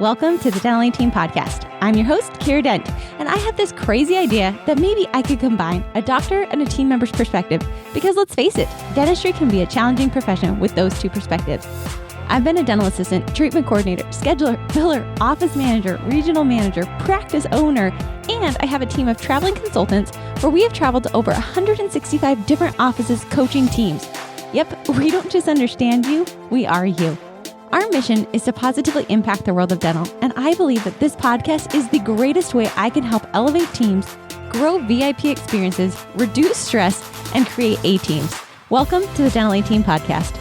Welcome to the Dental Team Podcast. I'm your host, Kiera Dent, and I have this crazy idea that maybe I could combine a doctor and a team member's perspective because let's face it, dentistry can be a challenging profession with those two perspectives. I've been a dental assistant, treatment coordinator, scheduler, biller, office manager, regional manager, practice owner, and I have a team of traveling consultants where we have traveled to over 165 different offices coaching teams. Yep, we don't just understand you, we are you. Our mission is to positively impact the world of dental, and I believe that this podcast is the greatest way I can help elevate teams, grow VIP experiences, reduce stress, and create A-teams. Welcome to the Dental Team Podcast.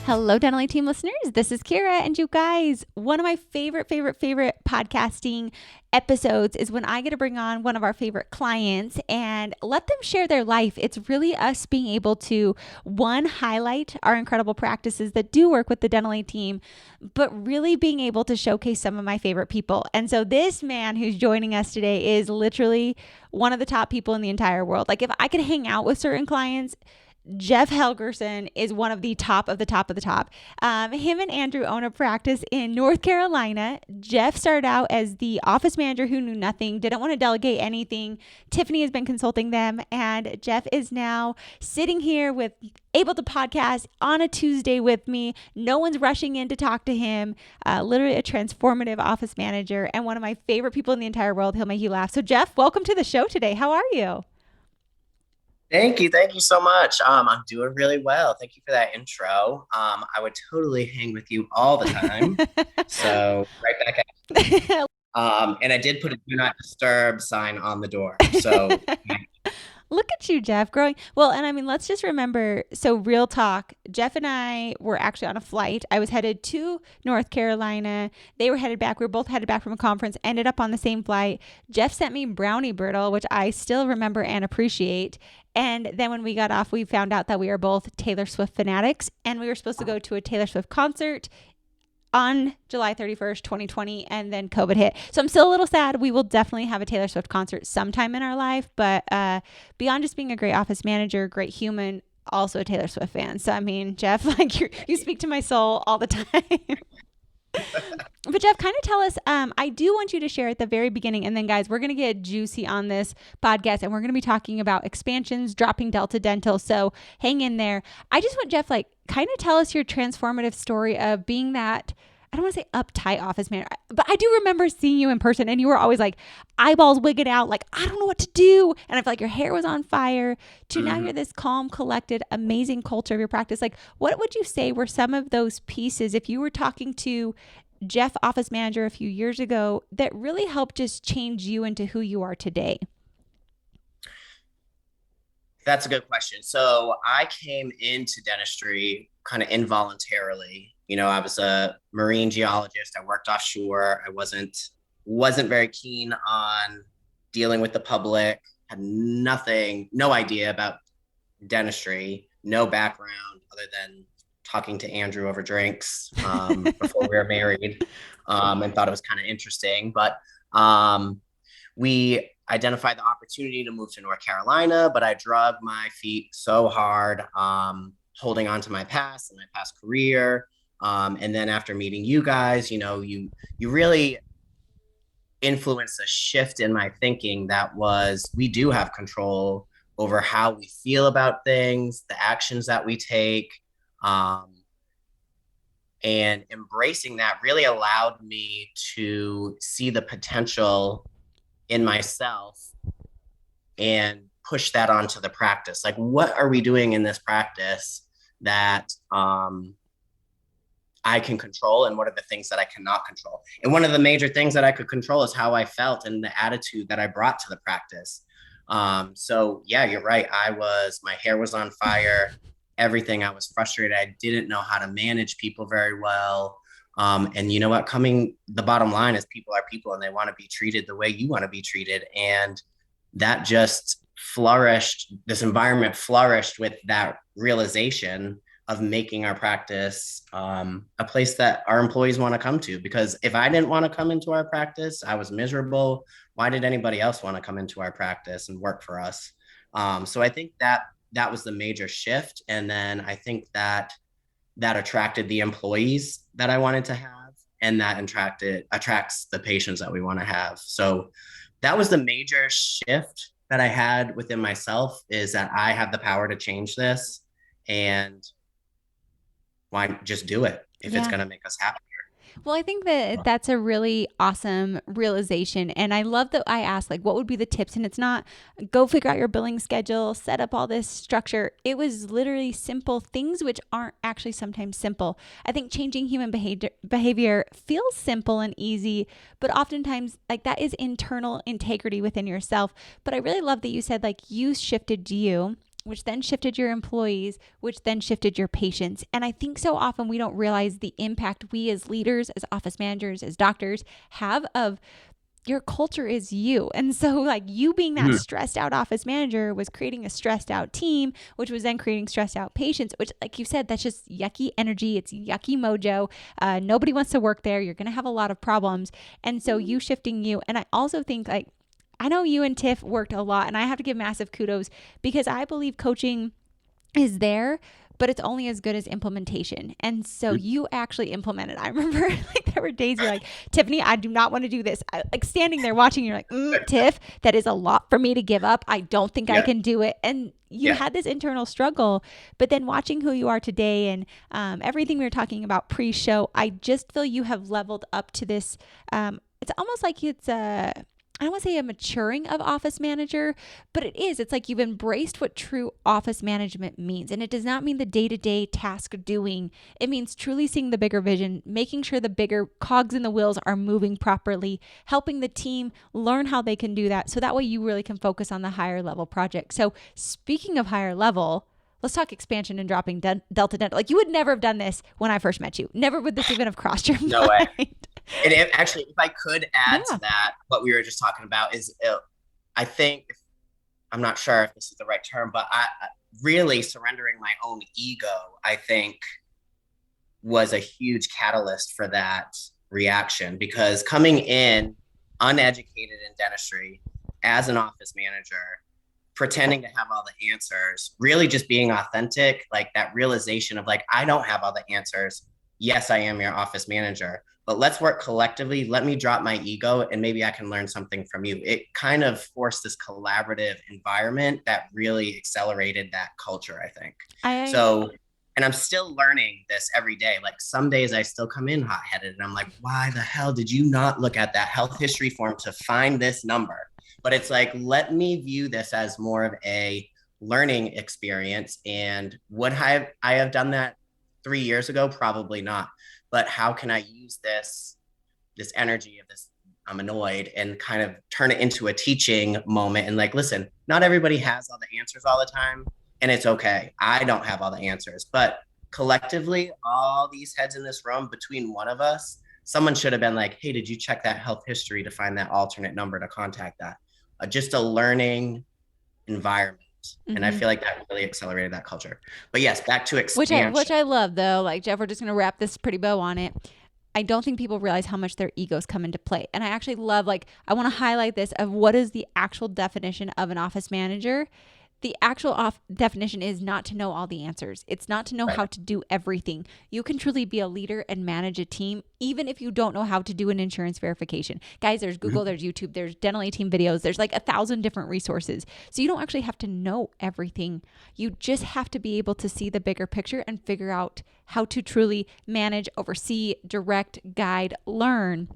Hello, Dental Team listeners. This is Kiera, and you guys, one of my favorite podcasting episodes is when I get to bring on one of our favorite clients and let them share their life. It's really us being able to, one, highlight our incredible practices that do work with the Dental team, but really being able to showcase some of my favorite people. And so this man who's joining us today is literally one of the top people in the entire world. Like if I could hang out with certain clients, Jeff Helgerson is one of the top of the top of the top. Him and Andrew own a practice in North Carolina. Jeff started out as the office manager who knew nothing, didn't want to delegate anything. Tiffany has been consulting them, and Jeff is now sitting here able to podcast on a Tuesday with me. No one's rushing in to talk to him. Literally a transformative office manager and one of my favorite people in the entire world. He'll make you laugh. So Jeff, welcome to the show today. How are you? Thank you so much. I'm doing really well. Thank you for that intro. I would totally hang with you all the time. So right back at you. And I did put a do not disturb sign on the door. So look at you, Jeff, growing. Well, and I mean, let's just remember, so real talk, Jeff and I were actually on a flight. I was headed to North Carolina. They were headed back. We were both headed back from a conference, ended up on the same flight. Jeff sent me brownie brittle, which I still remember and appreciate. And then when we got off, we found out that we are both Taylor Swift fanatics, and we were supposed to go to a Taylor Swift concert on July 31st, 2020, and then COVID hit. So I'm still a little sad. We will definitely have a Taylor Swift concert sometime in our life, but beyond just being a great office manager, great human, also a Taylor Swift fan. So I mean, Jeff, like you speak to my soul all the time. But Jeff, kind of tell us, I do want you to share at the very beginning, and then guys, we're going to get juicy on this podcast, and we're going to be talking about expansions, dropping Delta Dental, so hang in there. I just want Jeff, kind of tell us your transformative story of being that, I don't want to say uptight office manager, but I do remember seeing you in person, and you were always like eyeballs wigging out, like, I don't know what to do, and I feel like your hair was on fire, to now you're this calm, collected, amazing culture of your practice. Like, what would you say were some of those pieces, if you were talking to Jeff, office manager, a few years ago, that really helped just change you into who you are today? That's a good question. So I came into dentistry kind of involuntarily. You know, I was a marine geologist. I worked offshore. I wasn't very keen on dealing with the public, had no idea about dentistry, no background other than talking to Andrew over drinks before we were married, and thought it was kind of interesting. But we identified the opportunity to move to North Carolina, but I drug my feet so hard, holding on to my past and my past career. And then after meeting you guys, you know, you really influenced a shift in my thinking that was, we do have control over how we feel about things, the actions that we take. And embracing that really allowed me to see the potential in myself and push that onto the practice. Like, what are we doing in this practice that I can control, and what are the things that I cannot control? And one of the major things that I could control is how I felt and the attitude that I brought to the practice. So yeah, you're right. My hair was on fire. Everything. I was frustrated. I didn't know how to manage people very well. And you know what? The bottom line is people are people, and they want to be treated the way you want to be treated. And that just flourished. This environment flourished with that realization of making our practice a place that our employees want to come to. Because if I didn't want to come into our practice, I was miserable. Why did anybody else want to come into our practice and work for us? So I think that was the major shift. And then I think that that attracted the employees that I wanted to have, and that attracts the patients that we want to have. So that was the major shift that I had within myself, is that I have the power to change this, and why just do it if it's Yeah. going to make us happy. Well, I think that that's a really awesome realization. And I love that I asked, like, what would be the tips? And it's not go figure out your billing schedule, set up all this structure. It was literally simple things, which aren't actually sometimes simple. I think changing human behavior feels simple and easy, but oftentimes, like, that is internal integrity within yourself. But I really love that you said, like, you shifted you, which then shifted your employees, which then shifted your patients. And I think so often we don't realize the impact we as leaders, as office managers, as doctors have of your culture is you. And so, like, you being that stressed out office manager was creating a stressed out team, which was then creating stressed out patients, which, like you said, that's just yucky energy. It's yucky mojo. Nobody wants to work there. You're going to have a lot of problems. And so you shifting you. And I also think, like, I know you and Tiff worked a lot, and I have to give massive kudos because I believe coaching is there, but it's only as good as implementation. And so you actually implemented. I remember like there were days you're like, Tiffany, I do not want to do this. Like standing there watching, you're like, Tiff, that is a lot for me to give up. I don't think I can do it. And you had this internal struggle, but then watching who you are today and everything we were talking about pre-show, I just feel you have leveled up to this. It's almost like it's I don't want to say a maturing of office manager, but it is. It's like you've embraced what true office management means. And it does not mean the day-to-day task doing. It means truly seeing the bigger vision, making sure the bigger cogs in the wheels are moving properly, helping the team learn how they can do that. So that way you really can focus on the higher level project. So speaking of higher level, let's talk expansion and dropping Delta Dental. Like, you would never have done this when I first met you. Never would this even have crossed your No mind. way. And actually, if I could add to that, what we were just talking about is, I think, I'm not sure if this is the right term, but I really surrendering my own ego, I think, was a huge catalyst for that reaction. Because coming in uneducated in dentistry as an office manager, pretending to have all the answers, really just being authentic, like that realization of like, I don't have all the answers. Yes, I am your office manager, but let's work collectively. Let me drop my ego and maybe I can learn something from you. It kind of forced this collaborative environment that really accelerated that culture, I think. And I'm still learning this every day. Like some days I still come in hot headed and I'm like, why the hell did you not look at that health history form to find this number? But it's like, let me view this as more of a learning experience. And would I have done that 3 years ago? Probably not. But how can I use this energy of this, I'm annoyed, and kind of turn it into a teaching moment and like, listen, not everybody has all the answers all the time. And it's okay. I don't have all the answers, but collectively, all these heads in this room, between one of us, someone should have been like, hey, did you check that health history to find that alternate number to contact that? Just a learning environment. Mm-hmm. And I feel like that really accelerated that culture. But yes, back to expansion. Which I love though. Like, Jeff, we're just going to wrap this pretty bow on it. I don't think people realize how much their egos come into play. And I actually love, like, I want to highlight this of what is the actual definition of an office manager. The actual definition is not to know all the answers. It's not to know how to do everything. You can truly be a leader and manage a team, even if you don't know how to do an insurance verification. Guys, there's Google, there's YouTube, there's dental team videos. There's like 1,000 different resources. So you don't actually have to know everything. You just have to be able to see the bigger picture and figure out how to truly manage, oversee, direct, guide, learn.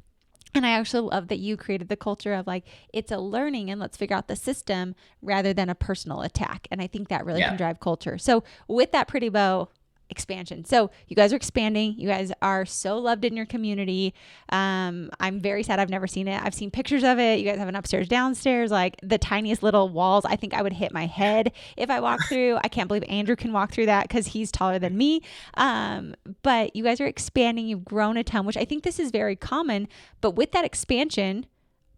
And I actually love that you created the culture of like, it's a learning and let's figure out the system rather than a personal attack. And I think that really can drive culture. So with that pretty bow, expansion. So you guys are expanding. You guys are so loved in your community. I'm very sad I've never seen it. I've seen pictures of it. You guys have an upstairs, downstairs, like the tiniest little walls. I think I would hit my head if I walked through. I can't believe Andrew can walk through that because he's taller than me. But you guys are expanding. You've grown a ton, which I think this is very common. But with that expansion,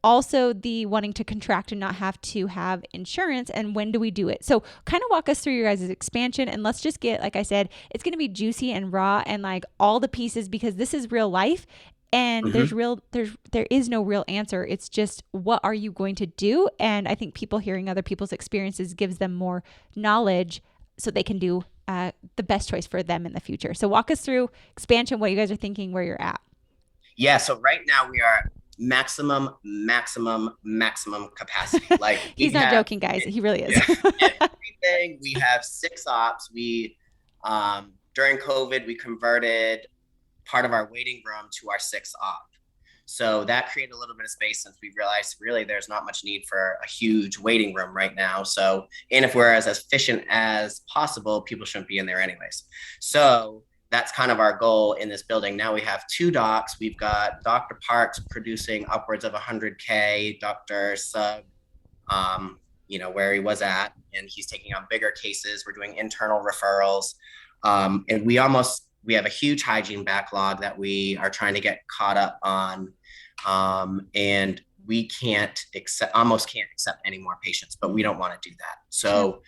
also the wanting to contract and not have to have insurance, and when do we do it? So kind of walk us through your guys' expansion, and let's just get, like I said, it's going to be juicy and raw and like all the pieces, because this is real life and there is no real answer. It's just, what are you going to do? And I think people hearing other people's experiences gives them more knowledge so they can do the best choice for them in the future. So walk us through expansion, what you guys are thinking, where you're at. Yeah, so right now we are maximum capacity. Like He's we not have, joking, guys. He really is. yeah, everything. We have 6 ops. We during COVID we converted part of our waiting room to our 6 op. So that created a little bit of space since we realized really there's not much need for a huge waiting room right now. So, and if we're as efficient as possible, people shouldn't be in there anyways. So that's kind of our goal in this building. Now we have 2 docs. We've got Dr. Parks producing upwards of 100K, Dr. Sub, where he was at, and he's taking on bigger cases. We're doing internal referrals. And we have a huge hygiene backlog that we are trying to get caught up on. And we almost can't accept any more patients, but we don't want to do that. So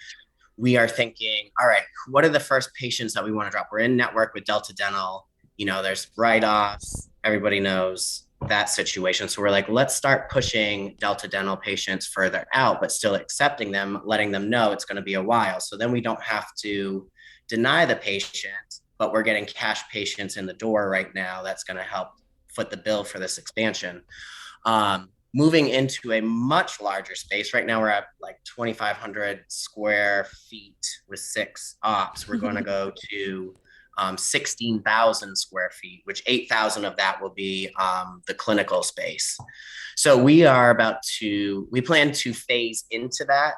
we are thinking, all right, what are the first patients that we want to drop? We're in network with Delta Dental. There's write-offs. Everybody knows that situation. So we're like, let's start pushing Delta Dental patients further out, but still accepting them, letting them know it's going to be a while. So then we don't have to deny the patient, but we're getting cash patients in the door right now. That's going to help foot the bill for this expansion. Moving into a much larger space. Right now we're at like 2,500 square feet with 6 ops. We're going to go to 16,000 square feet, which 8,000 of that will be the clinical space. So we plan to phase into that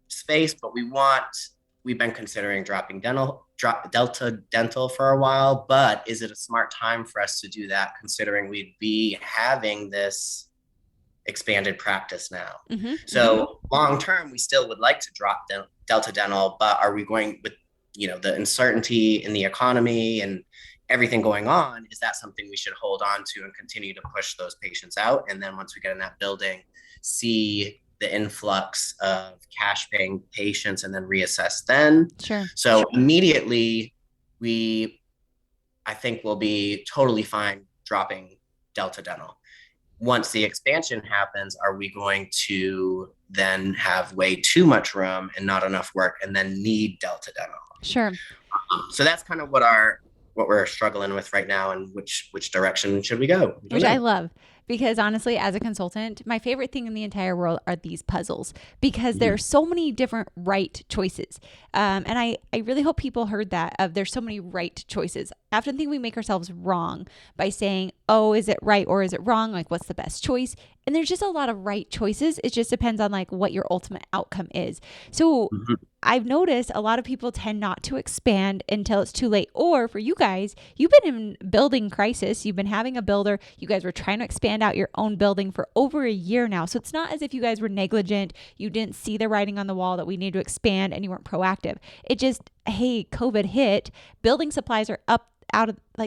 space, but we've been considering dropping Delta Dental for a while, but is it a smart time for us to do that considering we'd be having this expanded practice now? So long term, we still would like to drop Delta Dental, but are we going with, the uncertainty in the economy and everything going on? Is that something we should hold on to and continue to push those patients out? And then once we get in that building, see the influx of cash paying patients and then reassess then. So immediately I think we'll be totally fine dropping Delta Dental. Once the expansion happens, are we going to then have way too much room and not enough work and then need Delta Dental? So that's kind of what we're struggling with right now, and which direction should we go? Which I love, because honestly, as a consultant, my favorite thing in the entire world are these puzzles, because there are so many different right choices. And I really hope people heard that there's so many right choices. I often think we make ourselves wrong by saying, oh, is it right or is it wrong? Like, what's the best choice? And there's just a lot of right choices. It just depends on like what your ultimate outcome is. So I've noticed a lot of people tend not to expand until it's too late. Or for you guys, you've been in building crisis. You've been having a builder. You guys were trying to expand out your own building for over a year now. So it's not as if you guys were negligent. You didn't see the writing on the wall that we need to expand and you weren't proactive. It just, hey, COVID hit. Building supplies are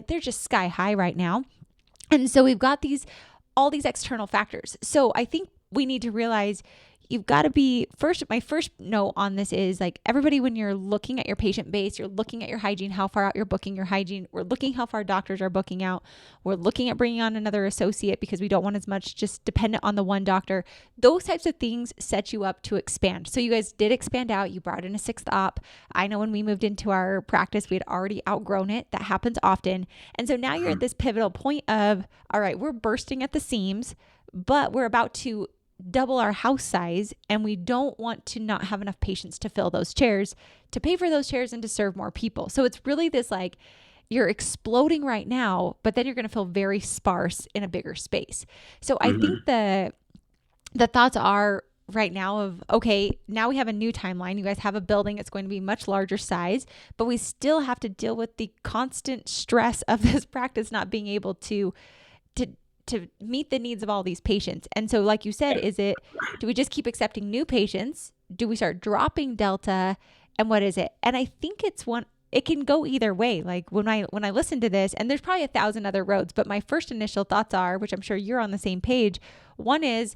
they're just sky high right now. And so we've got all these external factors. So I think we need to realize you've got to be my first note on this is like, everybody, when you're looking at your patient base, you're looking at your hygiene, how far out you're booking your hygiene. We're looking how far doctors are booking out. We're looking at bringing on another associate because we don't want as much just dependent on the one doctor. Those types of things set you up to expand. So you guys did expand out. You brought in a 6th op. I know when we moved into our practice, we had already outgrown it. That happens often. And so now you're at this pivotal point of, all right, we're bursting at the seams, but we're about to double our house size, and we don't want to not have enough patients to fill those chairs, to pay for those chairs, and to serve more people. So it's really this like, you're exploding right now, but then you're going to feel very sparse in a bigger space. So I think the thoughts are right now of, okay, now we have a new timeline. You guys have a building. It's going to be much larger size, but we still have to deal with the constant stress of this practice not being able to meet the needs of all these patients. And so like you said, do we just keep accepting new patients? Do we start dropping Delta? And what is it? And I think it can go either way. Like when I listen to this, and there's probably 1,000 other roads, but my first initial thoughts are, which I'm sure you're on the same page. One is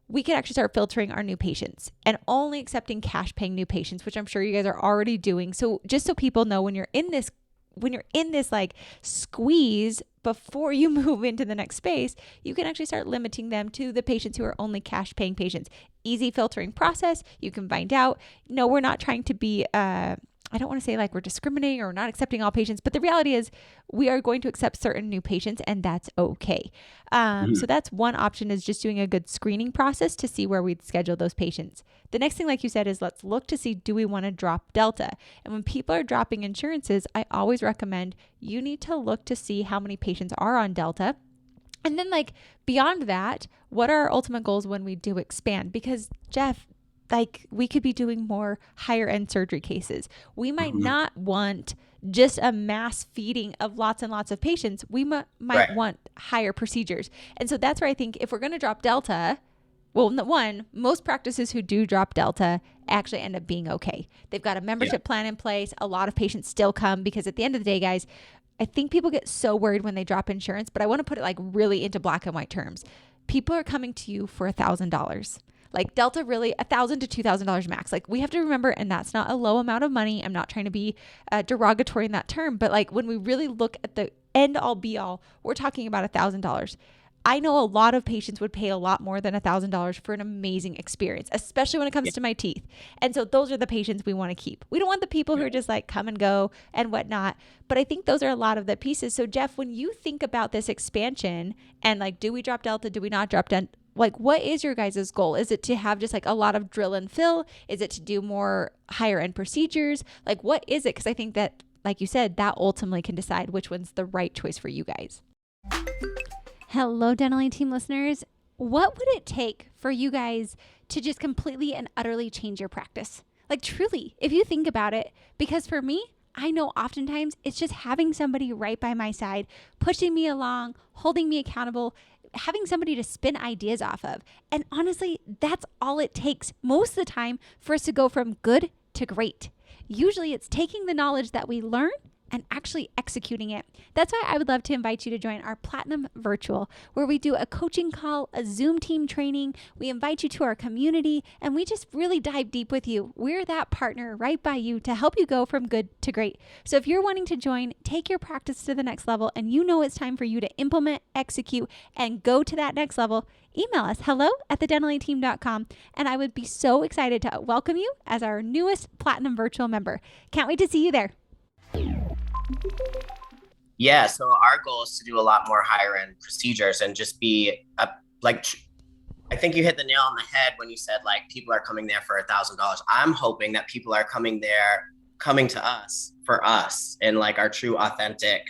we could actually start filtering our new patients and only accepting cash paying new patients, which I'm sure you guys are already doing. So just so people know, when you're in this like squeeze before you move into the next space, you can actually start limiting them to the patients who are only cash paying patients. Easy filtering process. You can find out. No, we're not trying to be I don't want to say like we're discriminating or not accepting all patients, but the reality is we are going to accept certain new patients, and that's okay. So that's one option, is just doing a good screening process to see where we'd schedule those patients. The next thing, like you said, is let's look to see, do we want to drop Delta? And when people are dropping insurances, I always recommend you need to look to see how many patients are on Delta. And then like beyond that, what are our ultimate goals when we do expand? Because Jeff, like we could be doing more higher end surgery cases. We might not want just a mass feeding of lots and lots of patients. We might want higher procedures. And so that's where I think if we're going to drop Delta, well, one, most practices who do drop Delta actually end up being okay. They've got a membership plan in place. A lot of patients still come, because at the end of the day, guys, I think people get so worried when they drop insurance, but I want to put it like really into black and white terms. People are coming to you for $1,000. Like Delta, really $1,000 to $2,000 max. Like we have to remember, and that's not a low amount of money. I'm not trying to be derogatory in that term, but like when we really look at the end all be all, we're talking about $1,000. I know a lot of patients would pay a lot more than $1,000 for an amazing experience, especially when it comes to my teeth. And so those are the patients we want to keep. We don't want the people who are just like come and go and whatnot. But I think those are a lot of the pieces. So Jeff, when you think about this expansion and like, do we drop Delta? Do we not drop Delta? Like, what is your guys' goal? Is it to have just like a lot of drill and fill? Is it to do more higher end procedures? Like, what is it? Because I think that, like you said, that ultimately can decide which one's the right choice for you guys. Hello, Dental Team listeners. What would it take for you guys to just completely and utterly change your practice? Like truly, if you think about it, because for me, I know oftentimes it's just having somebody right by my side, pushing me along, holding me accountable, having somebody to spin ideas off of. And honestly, that's all it takes most of the time for us to go from good to great. Usually it's taking the knowledge that we learn and actually executing it. That's why I would love to invite you to join our Platinum Virtual, where we do a coaching call, a Zoom team training. We invite you to our community, and we just really dive deep with you. We're that partner right by you to help you go from good to great. So if you're wanting to join, take your practice to the next level, and you know it's time for you to implement, execute, and go to that next level, email us hello@thedentalyteam.com, and I would be so excited to welcome you as our newest Platinum Virtual member. Can't wait to see you there. Yeah, so our goal is to do a lot more higher end procedures and just be like, I think you hit the nail on the head when you said like people are coming there for $1,000. I'm hoping that people are coming to us for us and like our true authentic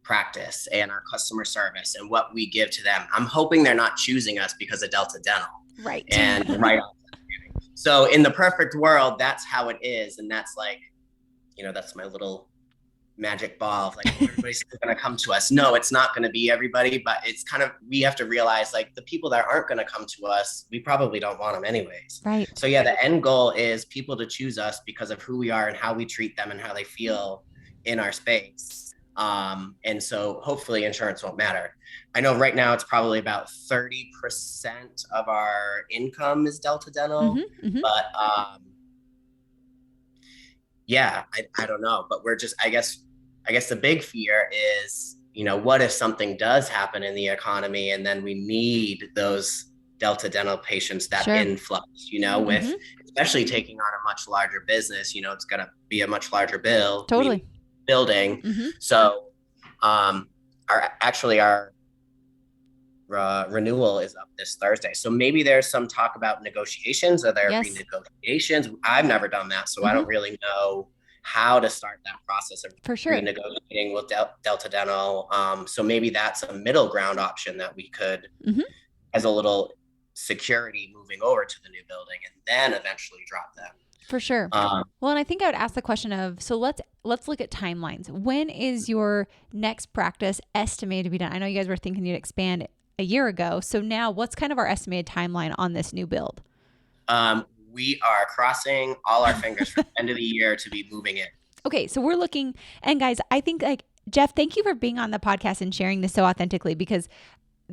practice and our customer service and what we give to them. I'm hoping they're not choosing us because of Delta Dental. Right. And so in the perfect world, that's how it is. And that's like, that's my little magic ball of like, everybody's going to come to us. No, it's not going to be everybody, but it's kind of, we have to realize like the people that aren't going to come to us, we probably don't want them anyways. Right. So yeah, the end goal is people to choose us because of who we are and how we treat them and how they feel in our space. And so hopefully insurance won't matter. I know right now it's probably about 30% of our income is Delta Dental, but, yeah, I don't know, but we're just, I guess the big fear is, what if something does happen in the economy and then we need those Delta Dental patients, that influx, with especially taking on a much larger business, it's going to be a much larger building. So, our renewal is up this Thursday. So maybe there's some talk about negotiations. Are there renegotiations? I've never done that, so I don't really know how to start that process of renegotiating with Delta Dental. So maybe that's a middle ground option that we could, as a little security moving over to the new building and then eventually drop them. For sure. Well, and I think I would ask the question of, so let's look at timelines. When is your next practice estimated to be done? I know you guys were thinking you'd expand a year ago. So now what's kind of our estimated timeline on this new build? We are crossing all our fingers for the end of the year to be moving in. Okay. So we're looking, and guys, I think like Jeff, thank you for being on the podcast and sharing this so authentically, because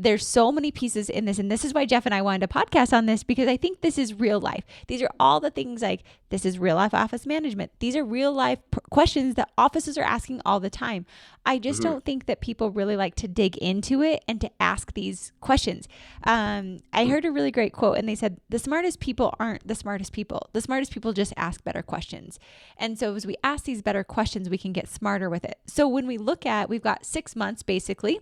there's so many pieces in this. And this is why Jeff and I wanted to podcast on this, because I think this is real life. These are all the things like, this is real life office management. These are real life questions that offices are asking all the time. I just don't think that people really like to dig into it and to ask these questions. I heard a really great quote, and they said, the smartest people aren't the smartest people. The smartest people just ask better questions. And so as we ask these better questions, we can get smarter with it. So when we look at, we've got 6 months basically,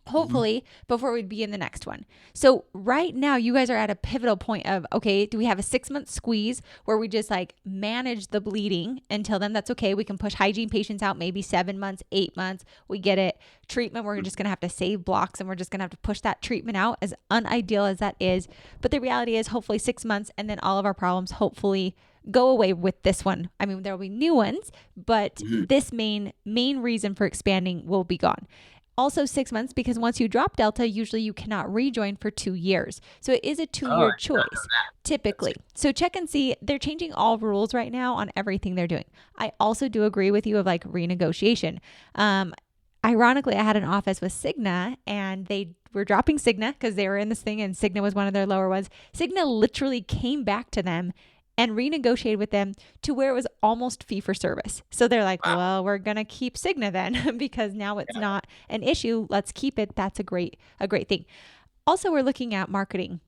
hopefully, before we'd be in the next one. So right now you guys are at a pivotal point of, okay, do we have a 6-month squeeze where we just like manage the bleeding until then? That's okay. We can push hygiene patients out maybe 7 months, 8 months. We get it. Treatment, we're just going to have to save blocks, and we're just going to have to push that treatment out, as unideal as that is. But the reality is hopefully 6 months, and then all of our problems hopefully go away with this one. I mean, there will be new ones, but this main reason for expanding will be gone. Also 6 months, because once you drop Delta, usually you cannot rejoin for 2 years. So it is a 2-year choice, typically. So check and see. They're changing all rules right now on everything they're doing. I also do agree with you of like renegotiation. Ironically, I had an office with Cigna, and they were dropping Cigna because they were in this thing, and Cigna was one of their lower ones. Cigna literally came back to them and renegotiated with them to where it was almost fee for service. So they're like, well, we're going to keep Cigna then because now it's not an issue. Let's keep it. That's a great thing. Also, we're looking at marketing.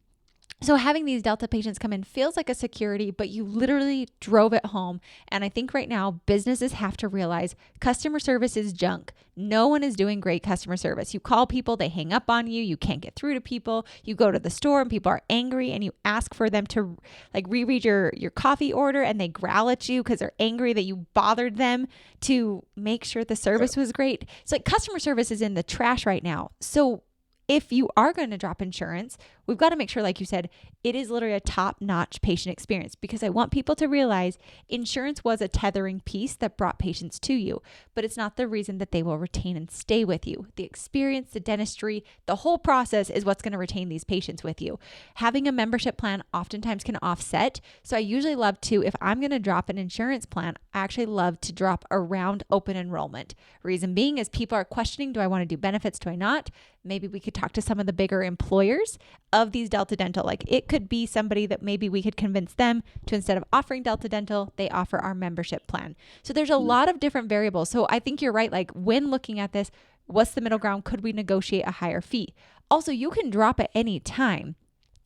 So having these Delta patients come in feels like a security, but you literally drove it home. And I think right now businesses have to realize customer service is junk. No one is doing great customer service. You call people, they hang up on you. You can't get through to people. You go to the store and people are angry, and you ask for them to like reread your coffee order, and they growl at you because they're angry that you bothered them to make sure the service was great. It's like customer service is in the trash right now. So if you are going to drop insurance, we've got to make sure, like you said, it is literally a top-notch patient experience, because I want people to realize insurance was a tethering piece that brought patients to you, but it's not the reason that they will retain and stay with you. The experience, the dentistry, the whole process is what's going to retain these patients with you. Having a membership plan oftentimes can offset. So I usually love to, if I'm going to drop an insurance plan, I actually love to drop around open enrollment. Reason being is people are questioning, do I want to do benefits? Do I not? Maybe we could talk to some of the bigger employers of these Delta Dental. Like it could be somebody that maybe we could convince them to, instead of offering Delta Dental, they offer our membership plan. So there's a lot of different variables. So I think you're right. Like when looking at this, what's the middle ground? Could we negotiate a higher fee? Also, you can drop at any time.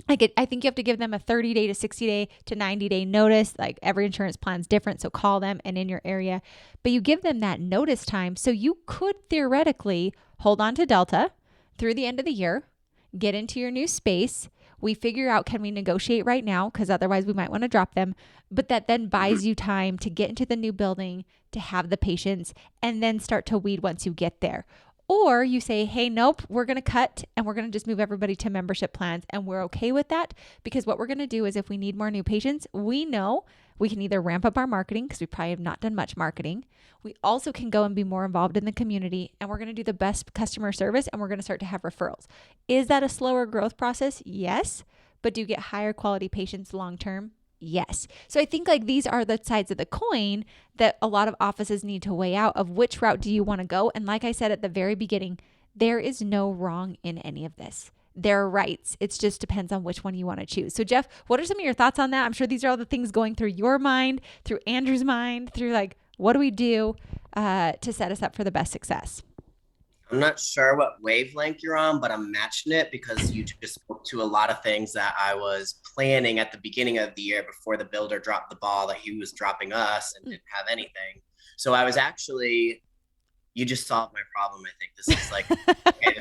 Like I think you have to give them a 30-day to 60-day to 90-day notice. Like every insurance plan is different. So call them and in your area, but you give them that notice time. So you could theoretically hold on to Delta through the end of the year, get into your new space. We figure out, can we negotiate right now? Because otherwise we might want to drop them. But that then buys you time to get into the new building, to have the patients, and then start to weed once you get there. Or you say, hey, nope, we're going to cut and we're going to just move everybody to membership plans. And we're okay with that, because what we're going to do is if we need more new patients, we know we can either ramp up our marketing, because we probably have not done much marketing. We also can go and be more involved in the community, and we're going to do the best customer service, and we're going to start to have referrals. Is that a slower growth process? Yes. But do you get higher quality patients long-term? Yes. So I think like these are the sides of the coin that a lot of offices need to weigh out of which route do you want to go. And like I said at the very beginning, there is no wrong in any of this. There are rights. It just depends on which one you want to choose. So Jeff, what are some of your thoughts on that? I'm sure these are all the things going through your mind, through Andrew's mind, through like, what do we do to set us up for the best success? I'm not sure what wavelength you're on, but I'm matching it because you just spoke to a lot of things that I was planning at the beginning of the year before the builder dropped the ball that he was dropping us and didn't have anything. So I was actually, you just solved my problem. I think this is like, okay,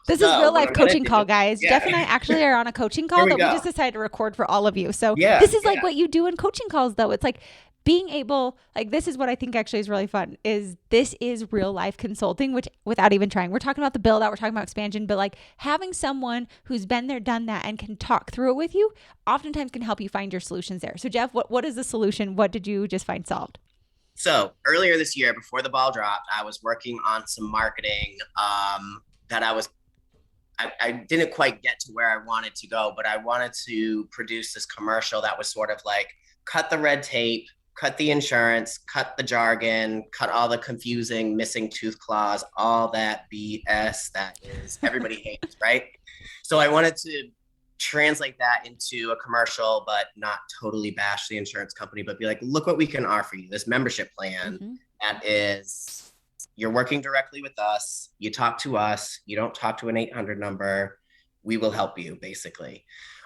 this is real life coaching call, guys. Yeah. Jeff and I actually are on a coaching call that we just decided to record for all of you. So this is like what you do in coaching calls, though. It's like being able, like, this is what I think actually is really fun, is this is real life consulting, which without even trying, we're talking about the build out, we're talking about expansion, but like having someone who's been there, done that, and can talk through it with you, oftentimes can help you find your solutions there. So Jeff, what is the solution? What did you just find solved? So earlier this year, before the ball dropped, I was working on some marketing that I didn't quite get to where I wanted to go, but I wanted to produce this commercial that was sort of like cut the red tape, cut the insurance, cut the jargon, cut all the confusing missing tooth clause, all that BS that is everybody hates, right? So I wanted to translate that into a commercial, but not totally bash the insurance company, but be like, look what we can offer you. This membership plan that is, you're working directly with us. You talk to us. You don't talk to an 800 number. We will help you, basically.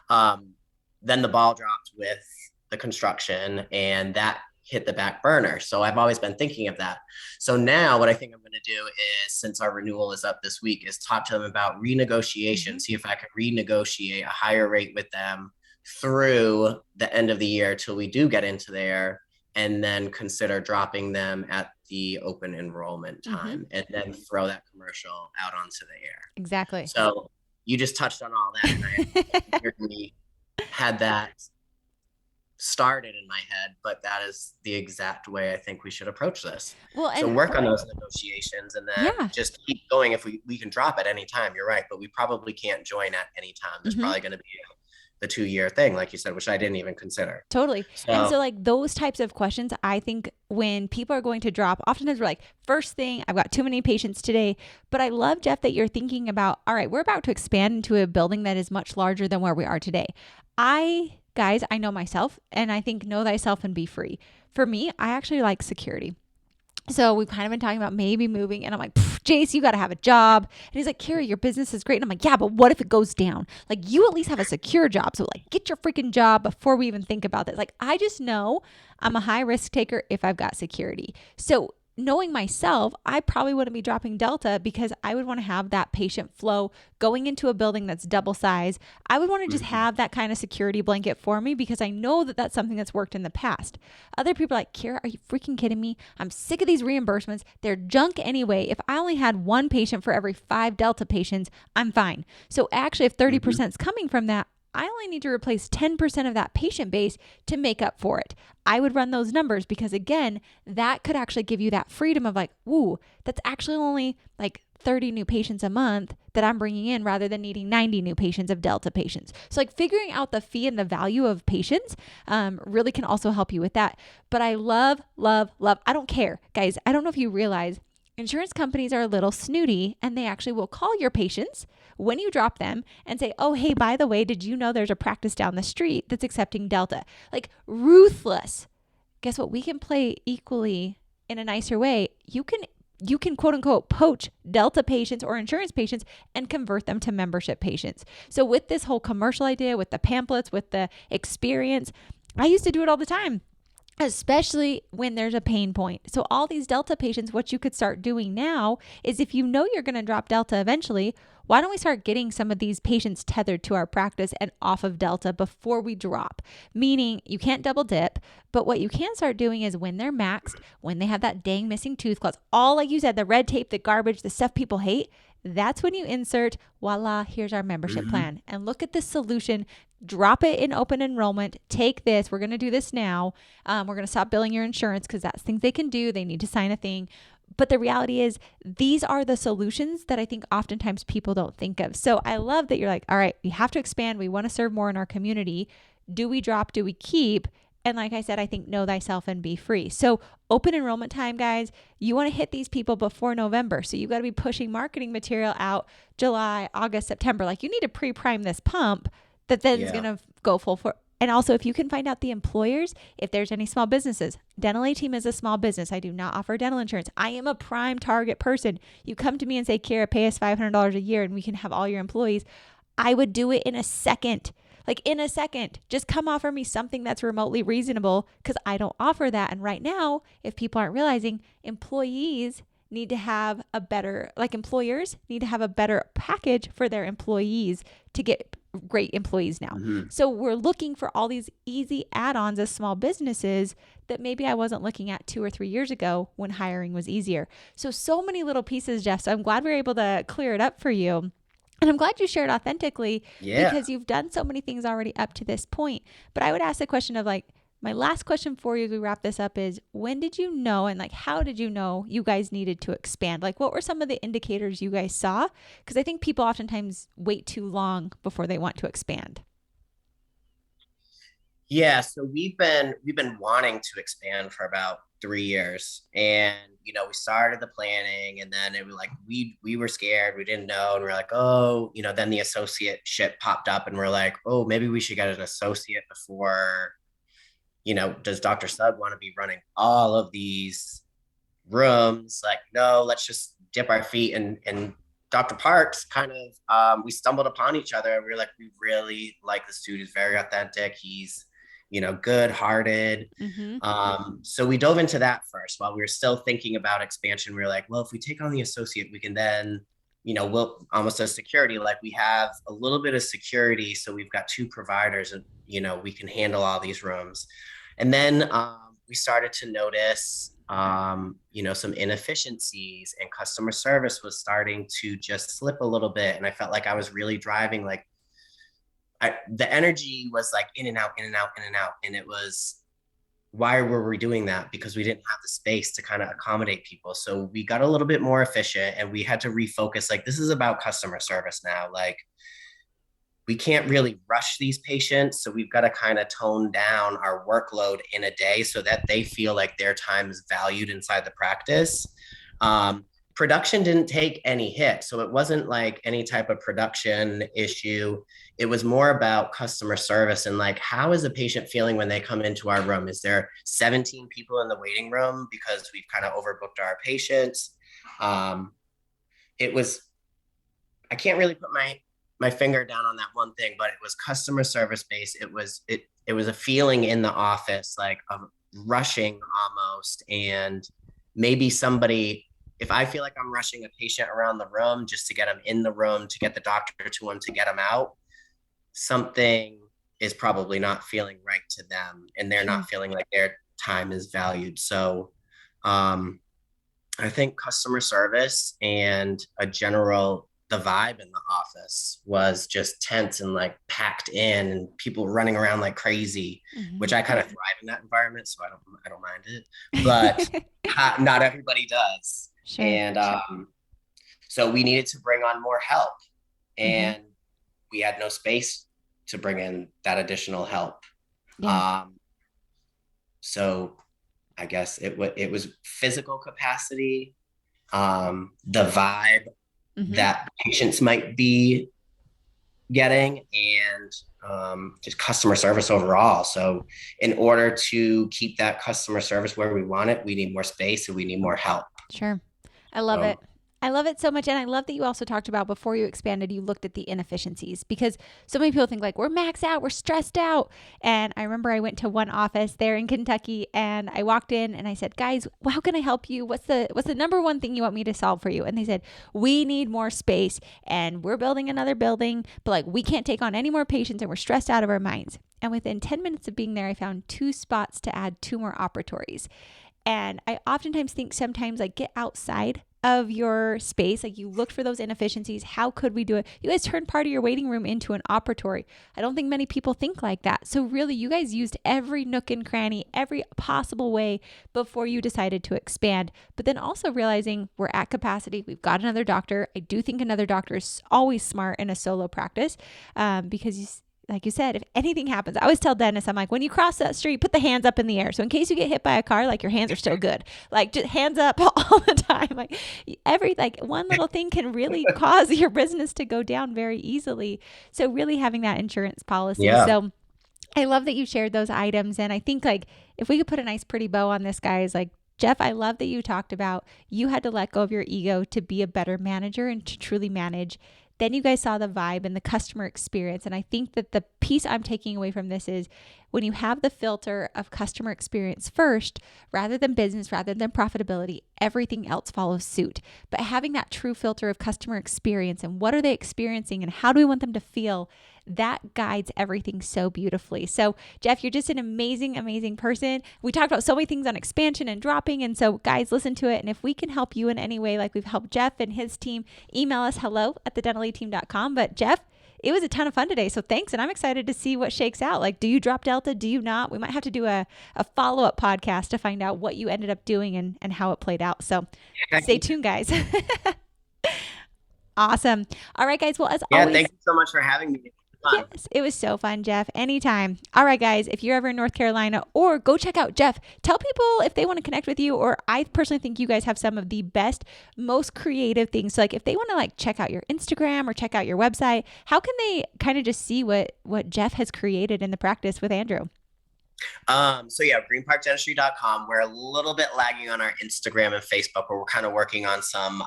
Then the ball dropped with the construction, and that hit the back burner. So I've always been thinking of that. So now what I think I'm going to do is, since our renewal is up this week, is talk to them about renegotiation, see if I can renegotiate a higher rate with them through the end of the year till we do get into there, and then consider dropping them at the open enrollment time, and then throw that commercial out onto the air. Exactly. So you just touched on all that, and I really had that started in my head, but that is the exact way I think we should approach this. Well, so work on those negotiations, and then just keep going. If we can drop at any time, you're right, but we probably can't join at any time. There's probably going to be the 2-year thing, like you said, which I didn't even consider. Totally. And so like those types of questions, I think when people are going to drop, oftentimes we're like, first thing, I've got too many patients today. But I love, Jeff, that you're thinking about, all right, we're about to expand into a building that is much larger than where we are today. Guys, I know myself, and I think know thyself and be free. For me, I actually like security. So we've kind of been talking about maybe moving, and I'm like, Jace, you got to have a job. And he's like, Kiera, your business is great. And I'm like, yeah, but what if it goes down? Like, you at least have a secure job. So like, get your freaking job before we even think about this. Like, I just know I'm a high risk taker if I've got security. So knowing myself, I probably wouldn't be dropping Delta because I would want to have that patient flow going into a building that's double size. I would want to just have that kind of security blanket for me because I know that that's something that's worked in the past. Other people are like, Kiera, are you freaking kidding me? I'm sick of these reimbursements. They're junk anyway. If I only had one patient for every 5 Delta patients, I'm fine. So actually, if 30% is coming from that, I only need to replace 10% of that patient base to make up for it. I would run those numbers because again, that could actually give you that freedom of like, ooh, that's actually only like 30 new patients a month that I'm bringing in rather than needing 90 new patients of Delta patients. So like figuring out the fee and the value of patients really can also help you with that. But I love, I don't care. Guys, I don't know if you realize insurance companies are a little snooty and they actually will call your patients when you drop them and say, oh, hey, by the way, did you know there's a practice down the street that's accepting Delta? Like ruthless. Guess what? We can play equally in a nicer way. You can quote unquote poach Delta patients or insurance patients and convert them to membership patients. So with this whole commercial idea, with the pamphlets, with the experience, I used to do it all the time, especially when there's a pain point. So all these Delta patients, what you could start doing now is if you know you're going to drop Delta eventually, why don't we start getting some of these patients tethered to our practice and off of Delta before we drop? Meaning you can't double dip, but what you can start doing is when they're maxed, when they have that dang missing tooth clause, all like you said, the red tape, the garbage, the stuff people hate, that's when you insert, voila, here's our membership plan. And look at this solution. Drop it in open enrollment. Take this. We're going to do this now. We're going to stop billing your insurance because that's things they can do. They need to sign a thing. But the reality is these are the solutions that I think oftentimes people don't think of. So I love that you're like, all right, we have to expand. We want to serve more in our community. Do we drop? Do we keep? And like I said, I think know thyself and be free. So open enrollment time, guys, you want to hit these people before November. So you got to be pushing marketing material out July, August, September. Like you need to pre-prime this pump that then is going to go full for. And also if you can find out the employers, if there's any small businesses, Dental A Team is a small business. I do not offer dental insurance. I am a prime target person. You come to me and say, Kiera, pay us $500 a year and we can have all your employees. I would do it in a second. Like in a second, just come offer me something that's remotely reasonable because I don't offer that. And right now, if people aren't realizing, employers need to have a better package for their employees to get great employees now. So we're looking for all these easy add-ons as small businesses that maybe I wasn't looking at 2 or 3 years ago when hiring was easier. So many little pieces, Jeff. So I'm glad we were able to clear it up for you. And I'm glad you shared authentically because you've done so many things already up to this point. But I would ask the question of like, my last question for you as we wrap this up is, when did you know and like, how did you know you guys needed to expand? Like, what were some of the indicators you guys saw? Because I think people oftentimes wait too long before they want to expand. Yeah, so we've been wanting to expand for about 3 years, and we started the planning, and then it was like we were scared, we didn't know, and we're like, oh, then the associate ship popped up, and we're like, oh, maybe we should get an associate before, does Dr. Sugg want to be running all of these rooms? Like, no, let's just dip our feet. And Dr. Parks kind of, we stumbled upon each other, and we were like, we really like this dude. He's very authentic. He's, good hearted. Mm-hmm. So we dove into that first while we were still thinking about expansion. We were like, well, if we take on the associate, we can then, we'll almost as security, like we have a little bit of security. So we've got two providers, and, we can handle all these rooms. And then we started to notice, some inefficiencies, and customer service was starting to just slip a little bit. And I felt like I was really driving, like, the energy was like in and out, in and out, in and out. And it was, why were we doing that? Because we didn't have the space to kind of accommodate people. So we got a little bit more efficient, and we had to refocus. Like, this is about customer service now. Like, we can't really rush these patients. So we've got to kind of tone down our workload in a day so that they feel like their time is valued inside the practice. Production didn't take any hit. So it wasn't like any type of production issue. It was more about customer service and like, how is a patient feeling when they come into our room? Is there 17 people in the waiting room because we've kind of overbooked our patients? It was, I can't really put my finger down on that one thing, but it was customer service based. It was a feeling in the office, like of rushing almost. And maybe somebody, if I feel like I'm rushing a patient around the room just to get them in the room, to get the doctor to them, to get them out, something is probably not feeling right to them, and they're not feeling like their time is valued. So I think customer service and the vibe in the office was just tense and like packed in, and people running around like crazy, Mm-hmm. which I kind of thrive in that environment, so I don't mind it, but not everybody does. Sure. And so we needed to bring on more help, Mm-hmm. and we had no space to bring in that additional help. Yeah. So I guess it was physical capacity, the vibe Mm-hmm. that patients might be getting, and just customer service overall. So in order to keep that customer service where we want it, we need more space and we need more help. Sure. I love So it. I love it so much. And I love that you also talked about before you expanded, you looked at the inefficiencies because so many people think like we're maxed out, we're stressed out. And I remember I went to one office there in Kentucky and I walked in and I said, guys, how can I help you? What's the number one thing you want me to solve for you? And they said, we need more space and we're building another building, but like we can't take on any more patients and we're stressed out of our minds. And within 10 minutes of being there, I found 2 spots to add 2 more operatories. And I oftentimes think sometimes like get outside of your space. Like you looked for those inefficiencies. How could we do it? You guys turned part of your waiting room into an operatory. I don't think many people think like that. So really you guys used every nook and cranny, every possible way before you decided to expand. But then also realizing we're at capacity. We've got another doctor. I do think another doctor is always smart in a solo practice because like you said, if anything happens, I always tell Dennis, I'm like, when you cross that street, put the hands up in the air. So in case you get hit by a car, like your hands are still good. Like just hands up all the time. Like one little thing can really cause your business to go down very easily. So really having that insurance policy. yeah, So I love that you shared those items. And I think like if we could put a nice pretty bow on this, guys, like Jeff, I love that you talked about you had to let go of your ego to be a better manager and to truly manage. Then you guys saw the vibe and the customer experience. And I think that the piece I'm taking away from this is when you have the filter of customer experience first, rather than business, rather than profitability, everything else follows suit. But having that true filter of customer experience and what are they experiencing and how do we want them to feel, that guides everything so beautifully. So, Jeff, you're just an amazing, amazing person. We talked about so many things on expansion and dropping. And so, guys, listen to it. And if we can help you in any way, like we've helped Jeff and his team, email us hello@thedentaleteam.com. But, Jeff, it was a ton of fun today. So thanks. And I'm excited to see what shakes out. Like, do you drop Delta? Do you not? We might have to do a follow-up podcast to find out what you ended up doing and how it played out. So stay tuned, guys. Awesome. All right, guys. Well, as yeah. always, Thank you so much for having me. fun. Yes, it was so fun, Jeff. Anytime. All right, guys, if you're ever in North Carolina, or go check out Jeff, tell people if they want to connect with you, or I personally think you guys have some of the best, most creative things. So like if they want to like check out your Instagram or check out your website, how can they kind of just see what Jeff has created in the practice with Andrew? So yeah, greenparkdentistry.com. We're a little bit lagging on our Instagram and Facebook, but we're kind of working on some,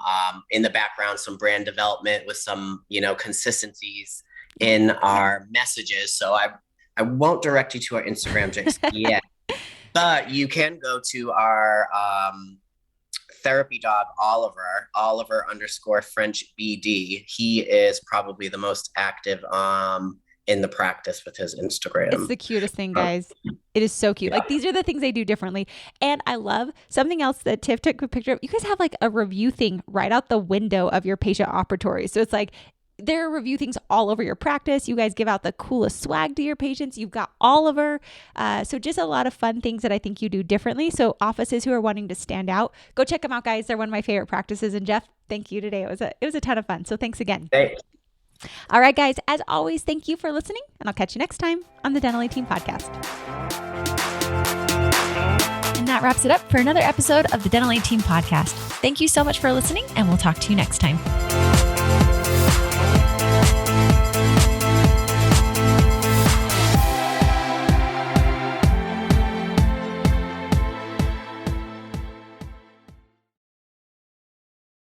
in the background, some brand development with some, consistencies in our messages. So I won't direct you to our Instagram just yet, but you can go to our, therapy dog, Oliver _ French BD. He is probably the most active, in the practice with his Instagram. It's the cutest thing, guys. It is so cute. Yeah. Like these are the things they do differently. And I love something else that Tiff took a picture of. You guys have like a review thing right out the window of your patient operatory. So it's like there are review things all over your practice. You guys give out the coolest swag to your patients. You've got Oliver. So just a lot of fun things that I think you do differently. So offices who are wanting to stand out, go check them out, guys. They're one of my favorite practices. And Jeff, thank you today. It was a ton of fun. So thanks again. Thanks. All right, guys, as always, thank you for listening, and I'll catch you next time on the Dental 18 Podcast. And that wraps it up for another episode of the Dental 18 Podcast. Thank you so much for listening, and we'll talk to you next time.